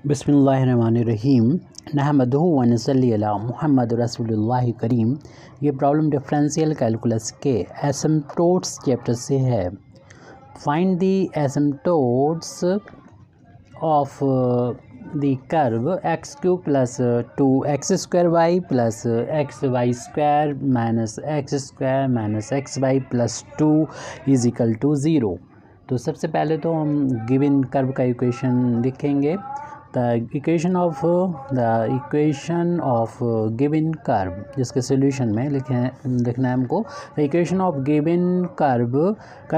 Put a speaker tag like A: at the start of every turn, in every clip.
A: बिस्मिल्लाहिर्रहमानिर्रहीम नहमदुहु व नसल्ली अला मुहम्मद रसूलुल्लाह करीम। ये प्रॉब्लम डिफरेंशियल कैलकुलस के एसिम्पटोट्स चैप्टर से है। Find the asymptotes of the curve x cube plus 2x² plus xy² minus x² plus 2 is equal to 0। तो सबसे पहले तो हम गिवन कर्व का इक्वेशन लिखेंगे। The equation of given curve, जिसके सोल्यूशन में लिखना है हमको। The equation of given curve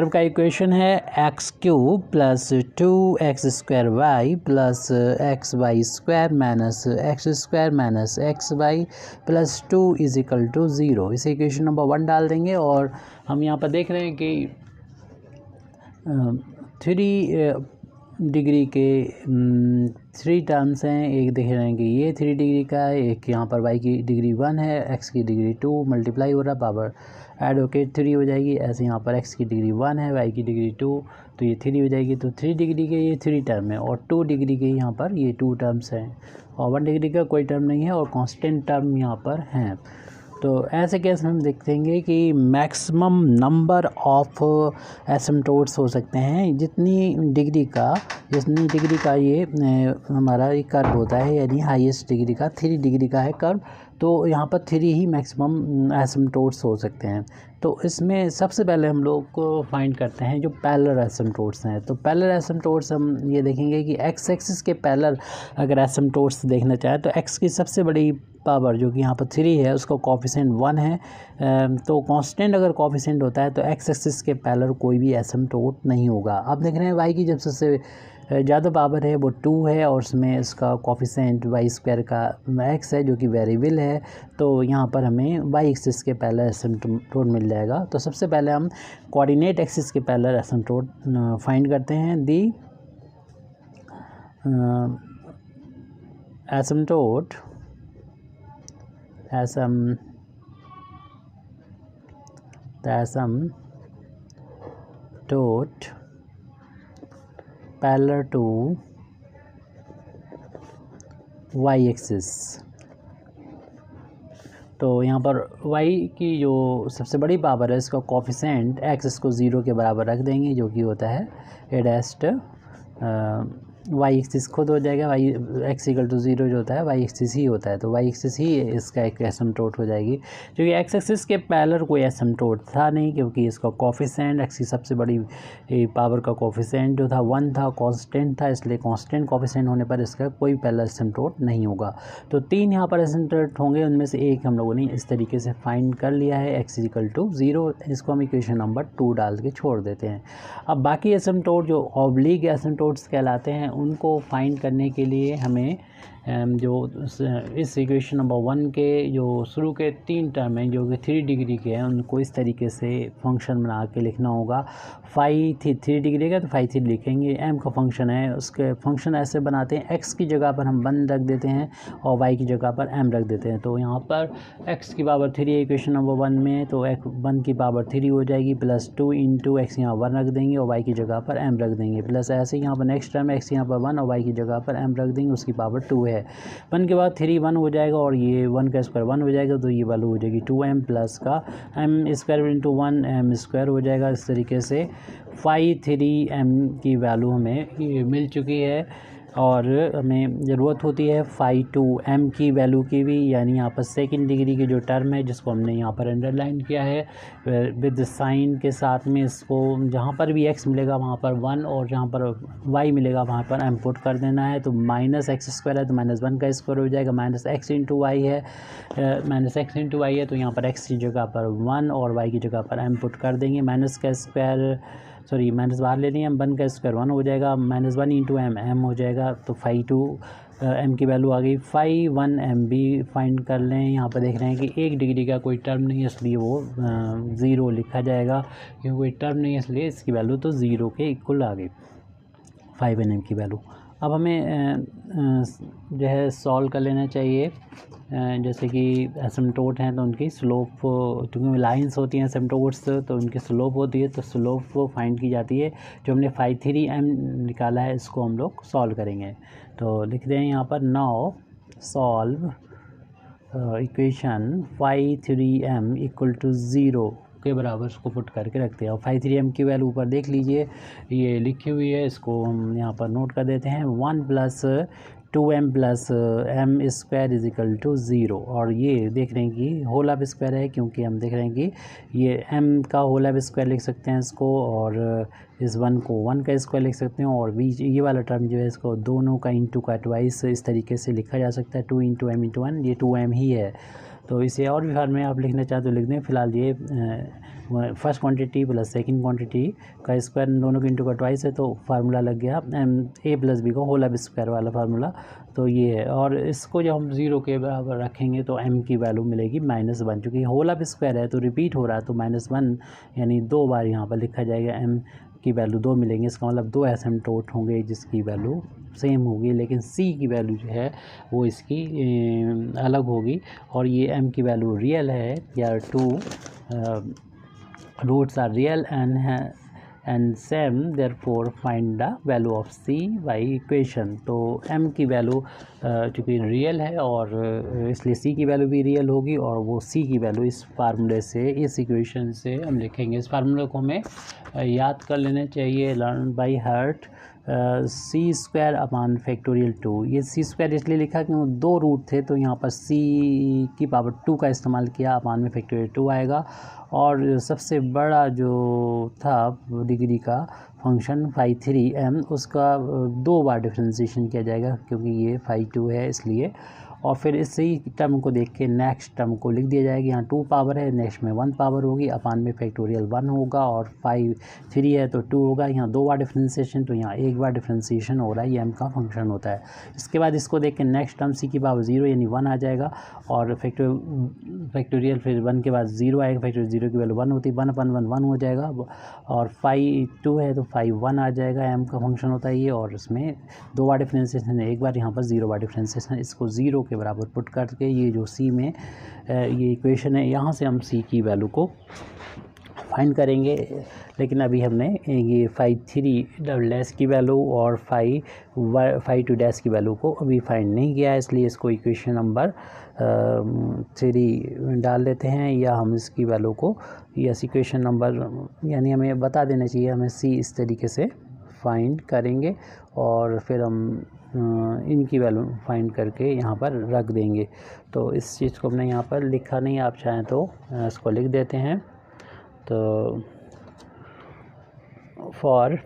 A: का इक्वेशन है x cube plus 2x² plus xy² minus x² plus 2 is equal to 0। इसे इक्वेशन नंबर 1 डाल देंगे। और हम यहाँ पर देख रहे हैं कि 3 डिग्री के 3 टर्म्स हैं। एक देख रहे हैं कि ये 3 डिग्री का है, एक यहाँ पर y की डिग्री 1 है, x की डिग्री 2, मल्टीप्लाई हो रहा, पावर ऐड होके 3 हो जाएगी। ऐसे यहाँ पर x की डिग्री 1 है, y की डिग्री 2, तो ये 3 हो जाएगी। तो 3 डिग्री के ये 3 टर्म है और 2 डिग्री के यहाँ पर ये 2 टर्म्स हैं और 1 डिग्री का कोई टर्म नहीं है और कांस्टेंट टर्म यहाँ पर हैं। तो ऐसे केस में हम देखेंगे कि मैक्सिमम नंबर ऑफ एसिम्पटोट्स हो सकते हैं जितनी डिग्री का ये हमारा ये कर्व होता है, यानी हाईएस्ट डिग्री का 3 डिग्री का है कर्व। तो यहाँ पर 3 ही मैक्सिमम एसिम्पटोट्स हो सकते हैं। तो इसमें सबसे पहले हम लोग को फाइंड करते हैं जो पैरेलल एसिम्पटोट्स हैं। तो पैरेलल एसिम्पटोट्स हम ये देखेंगे कि एक्स एक्सिस के पैरेलल अगर एसिम्पटोट्स देखना चाहें तो एक्स की सबसे बड़ी पावर जो कि यहाँ पर 3 है, उसका कोफिशिएंट 1 है। तो कांस्टेंट अगर कोफिशिएंट होता है तो एक्स एक्सिस के पैरेलल कोई भी एसिम्पटोट नहीं होगा। अब देख रहे हैं वाई की जब सबसे ज़्यादा पावर है वो 2 है और उसमें इसका कोफिशिएंट y² का x है जो कि वेरिएबल है। तो यहाँ पर हमें y एक्सिस के पैरेलल एसिम्पटोट मिल जाएगा। तो सबसे पहले हम कोऑर्डिनेट एक्सिस के पैरेलल एसिम्पटोट फाइंड करते हैं। दी एसिम्पटोट पैरेलल टू y एक्सिस। तो यहाँ पर y की जो सबसे बड़ी पावर है इसका कोफिशिएंट x को 0 के बराबर रख देंगे, जो कि होता है एडेस्ट y एक्सिस खुद हो जाएगा। x इक्वल टू 0 जो होता है y एक्सिस ही होता है, तो y एक्सिस ही इसका एक एसिम्पटोट हो जाएगी। क्योंकि x एक्सिस के पैरेलल कोई एसिम्पटोट था नहीं, क्योंकि इसका कोफिशिएंट x की सबसे बड़ी पावर का कोफिशिएंट जो था 1 था, कांस्टेंट था, इसलिए कांस्टेंट कोफिशिएंट होने पर इसका कोई पैरेलल एसिम्पटोट नहीं होगा। तो 3 यहाँ पर एसिम्पटोट होंगे, उनमें से एक हम लोगों ने इस तरीके से फाइंड कर लिया है x इक्वल टू 0। इसको हम इक्वेशन नंबर 2 डाल के छोड़ देते हैं। अब बाकी एसिम्पटोट जो ऑब्लिक एसिम्पटोट्स कहलाते हैं उनको फाइंड करने के लिए हमें जो इस इक्वेशन नंबर 1 के जो शुरू के 3 टर्म हैं जो कि 3 डिग्री के हैं, उनको इस तरीके से फंक्शन बना के लिखना होगा। फाई 3 डिग्री का तो फाई 3 लिखेंगे। एम का फंक्शन है, उसके फंक्शन ऐसे बनाते हैं, एक्स की जगह पर हम 1 रख देते हैं और वाई की जगह पर एम रख देते हैं। तो यहाँ पर एक्स की पावर 3 है इक्वेशन नंबर 1 में, तो 1 की पावर 3 हो जाएगी प्लस 2 इंटू एक्स यहाँ 1 रख देंगे और वाई की जगह पर एम रख देंगे, प्लस ऐसे यहाँ पर नेक्स्ट टर्म एक्स यहाँ पर 1 और वाई की जगह पर एम रख देंगे, उसकी पावर 2 है। 1 के बाद 3 1 हो जाएगा और ये 1 का स्क्वायर 1 हो जाएगा, तो ये वैल्यू हो जाएगी 2m प्लस का m² इंटू 1 m² हो जाएगा। इस तरीके से 3m की वैल्यू हमें मिल चुकी है और हमें ज़रूरत होती है 2m की वैल्यू की भी, यानी यहाँ पर सेकंड डिग्री की जो टर्म है जिसको हमने यहाँ पर अंडरलाइन किया है विद साइन के साथ में। इसको जहाँ पर भी x मिलेगा वहाँ पर 1 और जहाँ पर y मिलेगा वहाँ पर m पुट कर देना है। तो माइनस x² है तो -1 का स्क्वायर हो जाएगा, माइनस x इंटू वाई है, तो यहाँ पर x की जगह पर 1 और y की जगह पर m पुट कर देंगे। माइनस बाहर ले रही है, 1 का स्क्वायर 1 हो जाएगा, -1 इंटू m हो जाएगा। तो 2m की वैल्यू आ गई। 1m भी फाइंड कर लें। यहाँ पर देख रहे हैं कि 1 डिग्री का कोई टर्म नहीं है, इसलिए वो 0 लिखा जाएगा, क्योंकि कोई टर्म नहीं है इसलिए इसकी वैल्यू तो 0 के इक्वल आ गई 5nm की वैल्यू। अब हमें जो है सॉल्व कर लेना चाहिए। जैसे कि एसिम्पटोट हैं तो उनकी स्लोप, क्योंकि लाइंस होती हैं एसिम्पटोट्स तो उनकी स्लोप होती है, तो स्लोप फाइंड की जाती है। जो हमने 5 3m निकाला है इसको हम लोग सॉल्व करेंगे। तो लिख दें यहाँ पर now solve equation 5(3m) equal to 0 के बराबर इसको पुट करके रखते हैं। और 5(3m) की वैल्यू ऊपर देख लीजिए, ये लिखी हुई है, इसको हम यहाँ पर नोट कर देते हैं। 1 + 2m + m square is equal to 0। और ये देख रहे हैं कि होल ऑफ स्क्वायर है, क्योंकि हम देख रहे हैं कि ये m का होल ऑफ स्क्वायर लिख सकते हैं इसको, और इस 1 को 1 का स्क्वायर लिख सकते हैं, और बीच ये वाला टर्म जो है इसको दोनों का इंटू का ट्वाइस इस तरीके से लिखा जा सकता है। 2 × m × 1, ये 2m ही है। तो इसे और भी फॉर्म में आप लिखना चाहते तो लिख दें। फिलहाल ये first quantity plus second quantity का स्क्वायर दोनों के इंटू का ट्वाइस है, तो फार्मूला लग गया a + b का होल ऑफ स्क्वायर वाला फार्मूला, तो ये है। और इसको जब हम 0 के बराबर रखेंगे तो m की वैल्यू मिलेगी -1, चूँकि होल ऑफ स्क्वायर है तो रिपीट हो रहा है, तो -1 यानी 2 बार यहाँ पर लिखा जाएगा। m की वैल्यू 2 मिलेंगे, इसका मतलब 2 एसिम्प्टोट होंगे जिसकी वैल्यू सेम होगी, लेकिन c की वैल्यू जो है वो इसकी अलग होगी। और ये m की वैल्यू रियल है, या 2 roots are real and same, therefore find the value of c by equation. तो m की वैल्यू चूँकि रियल है और इसलिए c की वैल्यू भी रियल होगी, और वो c की वैल्यू इस फार्मूले से, इस इक्वेशन से हम लिखेंगे। इस फार्मूले को हमें याद कर लेना चाहिए, लर्न बाय हार्ट। c² / 2। ये c² इसलिए लिखा कि वो 2 रूट थे, तो यहाँ पर c⁻2 का इस्तेमाल किया, अपान में (2) आएगा। और सबसे बड़ा जो था डिग्री का फंक्शन 5(3m), उसका 2 बार डिफ्रेंशिएशन किया जाएगा, क्योंकि ये 5(2) है इसलिए। और फिर इसी टर्म को देख के नेक्स्ट टर्म को लिख दिया जाएगा। यहाँ 2 पावर है, नेक्स्ट में 1 पावर होगी, अपान में (1) होगा, और 5(3) है तो 2 होगा। यहाँ 2 बार डिफ्रेंशिएशन, तो यहाँ 1 बार डिफ्रेंशिएशन हो रहा है, ये m का फंक्शन होता है। इसके बाद इसको देख के नेक्स्ट टर्म c⁻0 यानी 1 आ जाएगा, और फैक्टोरियल फिर 1 के बाद 0 आएगा, फैक्टोरियल 0 की वैल्यू 1 होती है, 1/1 1 हो जाएगा। और 5(2) है तो 5(1) आ जाएगा, m का फंक्शन होता है ये। और इसमें 2 बार डिफ्रेंशिएशन है, 1 बार, यहाँ पर 0 बार डिफ्रेंशिएशन। इसको 0 के बराबर पुट करके ये जो c में ये इक्वेशन है, यहाँ से हम c की वैल्यू को फाइंड करेंगे। लेकिन अभी हमने ये 5(3) की वैल्यू और 5(2) की वैल्यू को अभी फाइंड नहीं किया है, इसलिए इसको इक्वेशन नंबर 3 डाल देते हैं, या हम इसकी वैल्यू को, या इक्वेशन नंबर, यानी हमें बता देना चाहिए हमें c इस तरीके से फाइंड करेंगे, और फिर हम इनकी वैल्यू फाइंड करके यहाँ पर रख देंगे। तो इस चीज़ को हमने यहाँ पर लिखा नहीं, आप चाहें तो इसको लिख देते हैं। तो for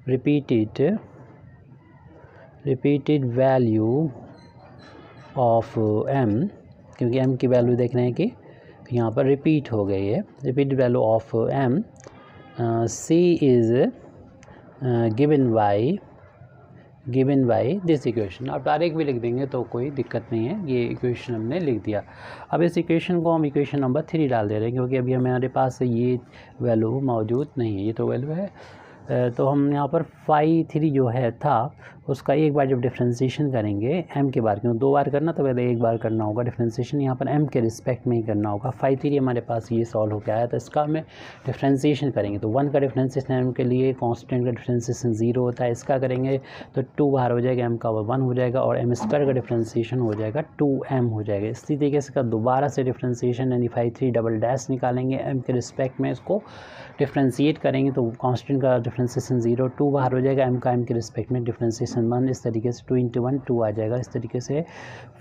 A: repeated value of m, क्योंकि m की वैल्यू देख रहे हैं कि यहाँ पर रिपीट हो गई है, repeated value of m, c is given by this equation. आप डायरेक्ट भी लिख देंगे तो कोई दिक्कत नहीं है, ये इक्वेशन हमने लिख दिया। अब इस इक्वेशन को हम इक्वेशन नंबर 3 डाल दे रहे हैं, क्योंकि अभी हमारे पास ये वैल्यू मौजूद नहीं है, ये तो वैल्यू है। तो हम यहाँ पर 5(3) जो है था उसका 1 बार जब डिफ्रेंशिएशन करेंगे m के बार, क्यों 2 बार करना तो पहले 1 बार करना होगा डिफ्रेंशिएशन, यहाँ पर m के रिस्पेक्ट में ही करना होगा। 5(3) हमारे पास ये सॉल्व हो गया है, तो इसका हमें डिफ्रेंशिएशन करेंगे तो 1 का डिफ्रेंशिएशन m के लिए कांस्टेंट का डिफ्रेंशिएशन 0 होता है, इसका करेंगे तो 2 बाहर हो जाएगा, m का 1 हो जाएगा, और m² का डिफ्रेंशिएशन हो जाएगा 2m हो जाएगा। इसी तरीके से दोबारा से डिफ्रेंशिएशन यानी 5(3) निकालेंगे, m के रिस्पेक्ट में इसको डिफ्रेंशिएट करेंगे तो कांस्टेंट का डिफ्रेंशिएशन 0, 2 बाहर हो जाएगा, m का m के रिस्पेक्ट में डिफ्रेंशिएशन 1, इस तरीके से 2 × 1 2 आ जाएगा। इस तरीके से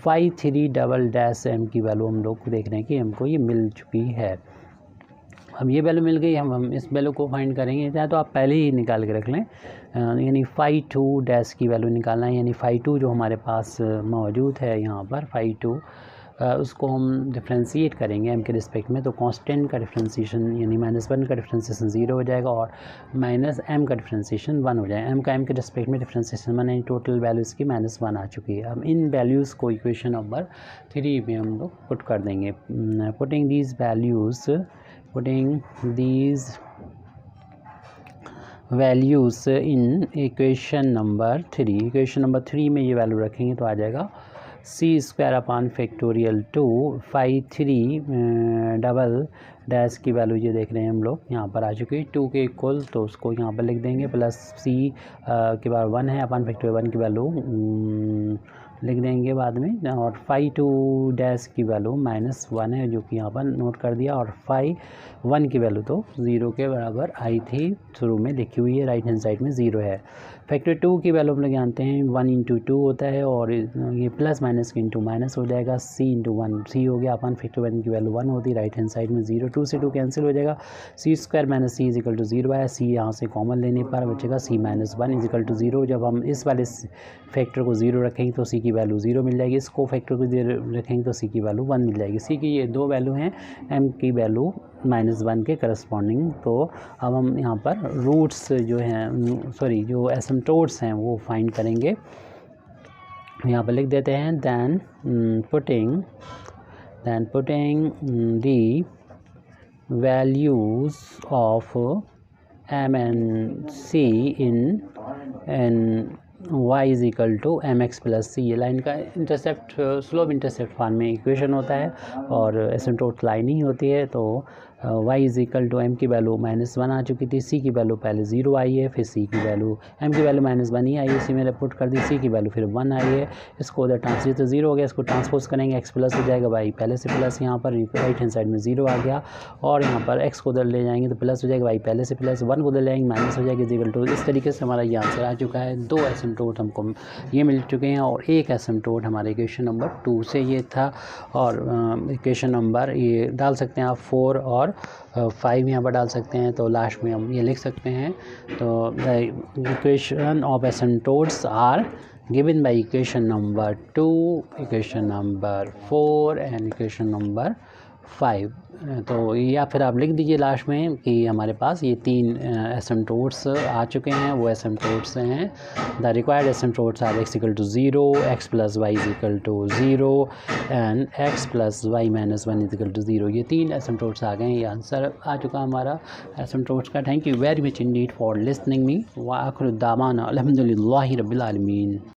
A: 5(3) m की वैल्यू हम लोग देख रहे हैं कि हमको ये मिल चुकी है। अब ये वैल्यू मिल गई, हम इस वैल्यू को फाइंड करेंगे, चाहे तो आप पहले ही निकाल के रख लें, यानी 5(2) की वैल्यू निकालना है, यानी 5(2) जो हमारे पास मौजूद है यहाँ पर 5(2), उसको हम डिफ्रेंशिएट करेंगे m के रिस्पेक्ट में, तो कांस्टेंट का डिफ्रेंशिएशन यानी -1 का डिफ्रेंशिएशन 0 हो जाएगा, और -m का डिफ्रेंशिएशन 1 हो जाएगा। m का m के रिस्पेक्ट में डिफ्रेंशिएशन 1 है, टोटल वैल्यू इसकी -1 आ चुकी है। अब इन वैल्यूज़ को इक्वेशन नंबर 3 में हम लोग पुट कर देंगे। Putting these values in equation number 3 में ये वैल्यू रखेंगे तो आ जाएगा c² / 2 5(3) डैश की वैल्यू ये देख रहे हैं हम लोग यहाँ पर आ चुकी है 2 के इक्वल, तो उसको यहाँ पर लिख देंगे प्लस सी के बाद 1 है अपन फैक्टर 1 की वैल्यू लिख देंगे बाद में, और 5 2 डैश की वैल्यू -1 है जो कि यहाँ पर नोट कर दिया, और 5 1 की वैल्यू तो 0 के बराबर आई थी, शुरू में लिखी हुई है, राइट हैंड साइड में 0 है। फैक्टर 2 की वैल्यू हम लोग जानते हैं 1 × 2 होता है, और ये प्लस माइनस के इंटू माइनस हो जाएगा, c × 1 c हो गया, अपन फैक्टर 1 की वैल्यू 1 होती है, राइट हैंड साइड में 0, 2 से 2 कैंसिल हो जाएगा, c² - c = 0 है, c यहाँ से कॉमन लेने पर बचेगा c - 1 = 0। जब हम इस वाले फैक्टर को 0 रखेंगे तो c की वैल्यू 0 मिल जाएगी, इसको फैक्टर को 0 रखेंगे तो c की वैल्यू 1 मिल जाएगी। c की ये दो वैल्यू हैं, m की वैल्यू -1 के करस्पॉन्डिंग। तो अब हम यहाँ पर रूट्स जो हैं, सॉरी जो एसिम्प्टोट्स हैं वो फाइंड करेंगे। यहाँ पर लिख देते हैं then putting the values of m and c in y = mx + c। ये लाइन का इंटरसेप्ट स्लोप इंटरसेप्ट फॉर्म में इक्वेशन होता है और एसिम्प्टोट लाइन ही होती है। तो y = m की वैल्यू -1 आ चुकी थी, c की वैल्यू पहले 0 आई है, फिर c की वैल्यू m की वैल्यू -1 ही आई है, इसी में पुट कर दी, c की वैल्यू फिर 1 आई है, इसको उधर ट्रांसलेट तो 0 हो गया, इसको ट्रांसपोज करेंगे x प्लस हो जाएगा, y पहले से प्लस, यहाँ पर राइट हैंड साइड में 0 आ गया, और यहाँ पर x को उधर ले जाएंगे तो प्लस हो जाएगा, y पहले से प्लस, 1 को उधर ले जाएंगे माइनस हो जाएगा, = इस तरीके से हमारा ये आंसर आ चुका है। 2 एसिम्प्टोट हमको ये मिल चुके हैं और एक एसिम्प्टोट हमारे इक्वेशन नंबर 2 से ये था, और इक्वेशन नंबर ये डाल सकते हैं आप 4 और 5 यहाँ पर डाल सकते हैं, तो लास्ट में हम ये लिख सकते हैं। तो the equation of asymptotes are given by equation number 2, equation number 4 and equation number 5। तो या फिर आप लिख दीजिए लास्ट में कि हमारे पास ये 3 एसिम्प्टोट्स आ चुके हैं, वो एसिम्प्टोट्स हैं the required asymptotes are x = 0, x + y = 0 and x + y - 1 = 0। ये 3 एसिम्प्टोट्स आ गए हैं, ये आंसर आ चुका हमारा एसिम्प्टोट्स का। Thank you very much Indeed for listening me. व आखिर दावाना अल्हम्दुलिल्लाहि रब्बिल आलमीन।